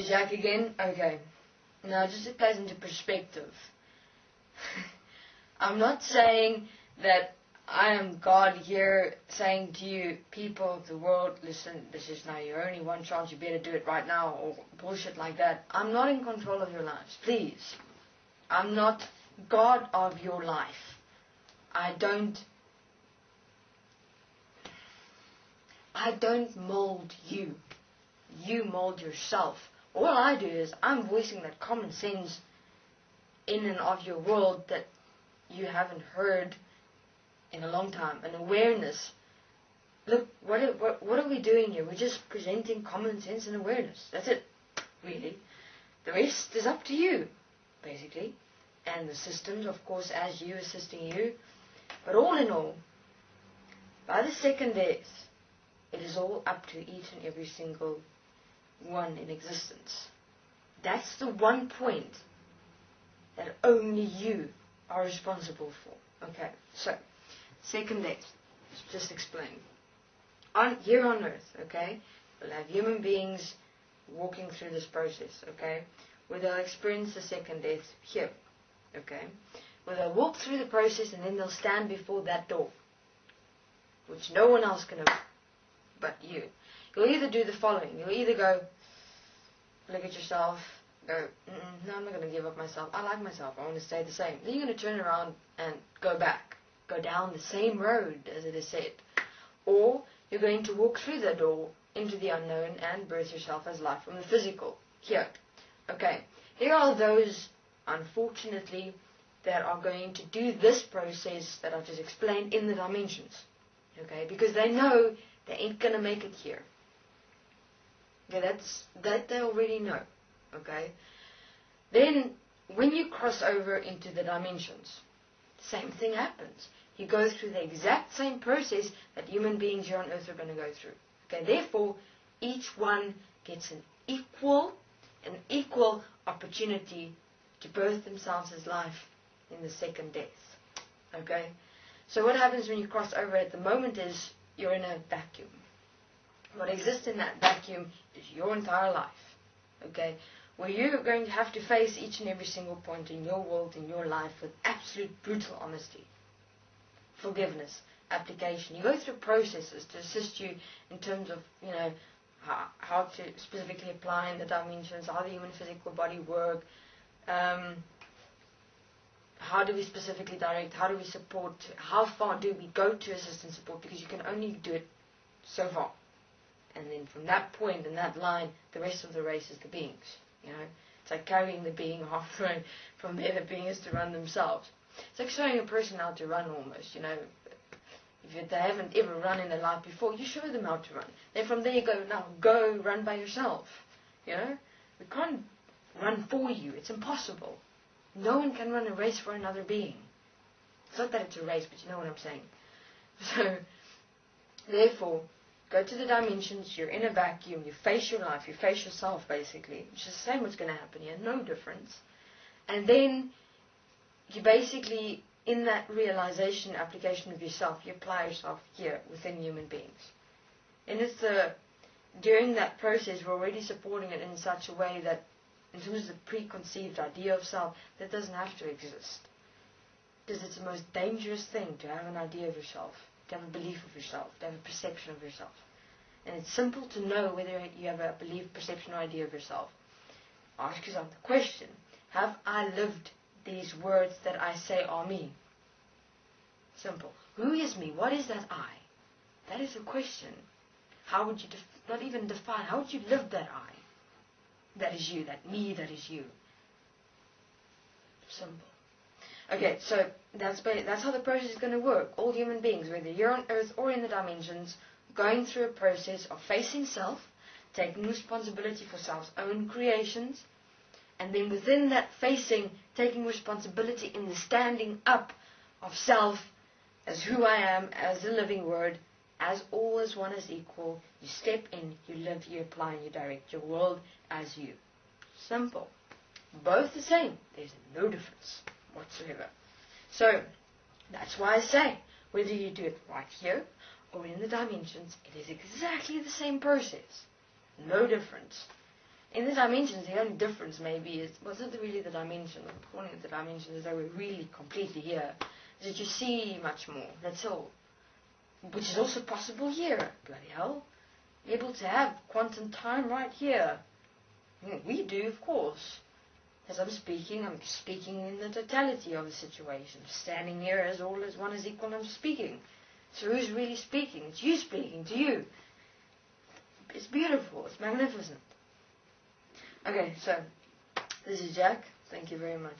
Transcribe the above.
Jack again? Okay. Now just it plays into perspective. I'm not saying that I am God here saying to you, people of the world, listen, this is now your only one chance, you better do it right now, or bullshit like that. I'm not in control of your lives, please. I'm not God of your life. I don't mold you. You mold yourself. All I do is I'm voicing that common sense in and of your world that you haven't heard in a long time. An awareness. Look, what are we doing here? We're just presenting common sense and awareness. That's it, really. The rest is up to you, basically. And the systems, of course, as you, assisting you. But all in all, by the second death, it is all up to each and every single one in existence. That's the one point that only you are responsible for. Okay, so, second death, just explain. Here on earth, okay, we'll have human beings walking through this process, okay, where they'll experience the second death here, okay, where they'll walk through the process and then they'll stand before that door, which no one else can open but you. You'll either do the following. You'll either go, look at yourself, go, no, I'm not going to give up myself. I like myself. I want to stay the same. Then you're going to turn around and go back. Go down the same road, as it is said. Or you're going to walk through the door into the unknown and birth yourself as life from the physical. Here. Okay. There are those, unfortunately, that are going to do this process that I've just explained in the dimensions. Okay? Because they know they ain't going to make it here. Okay, that they already know. Okay? Then, when you cross over into the dimensions, same thing happens. You go through the exact same process that human beings here on earth are going to go through. Okay? Therefore, each one gets an equal opportunity to birth themselves as life in the second death. Okay? So what happens when you cross over at the moment is you're in a vacuum. What exists in that vacuum is your entire life. Okay? Where you're going to have to face each and every single point in your world, in your life, with absolute brutal honesty. Forgiveness, application. You go through processes to assist you in terms of, how to specifically apply in the dimensions, how the human physical body work, how do we specifically direct, how do we support, how far do we go to assist and support, because you can only do it so far. And then from that point and that line, the rest of the race is the beings. It's like carrying the being half the road. From there, the being is to run themselves. It's like showing a person how to run almost, If they haven't ever run in their life before, you show them how to run. Then from there you go, now go run by yourself. We can't run for you. It's impossible. No one can run a race for another being. It's not that it's a race, but you know what I'm saying. So, therefore, go to the dimensions, you're in a vacuum, you face your life, you face yourself basically. It's just the same what's going to happen here, no difference. And then, you basically, in that realization, application of yourself, you apply yourself here within human beings. And it's during that process, we're already supporting it in such a way that, in terms of the preconceived idea of self, that doesn't have to exist. Because it's the most dangerous thing to have an idea of yourself, to have a belief of yourself, to have a perception of yourself. And it's simple to know whether you have a belief, perception, or idea of yourself. Ask yourself the question, have I lived these words that I say are me? Simple. Who is me? What is that I? That is a question. How would you, not even define, how would you live that I? That is you, that me, that is you. Simple. Okay, so that's how the process is going to work. All human beings, whether you're on earth or in the dimensions, going through a process of facing self, taking responsibility for self's own creations, and then within that facing, taking responsibility in the standing up of self as who I am, as a living word, as all as one is equal. You step in, you live, you apply, and you direct your world as you. Simple. Both the same. There's no difference whatsoever. So, that's why I say, whether you do it right here or in the dimensions, it is exactly the same process. No difference. In the dimensions, the only difference maybe is, well, it's not really the dimension. According to the dimension is that we're really completely here. Is that you see much more. That's all. Which is also possible here. Bloody hell. You're able to have quantum time right here. We do, of course. As I'm speaking in the totality of the situation. Standing here as all as one is equal, I'm speaking. So who's really speaking? It's you speaking to you. It's beautiful. It's magnificent. Okay, so this is Jack. Thank you very much.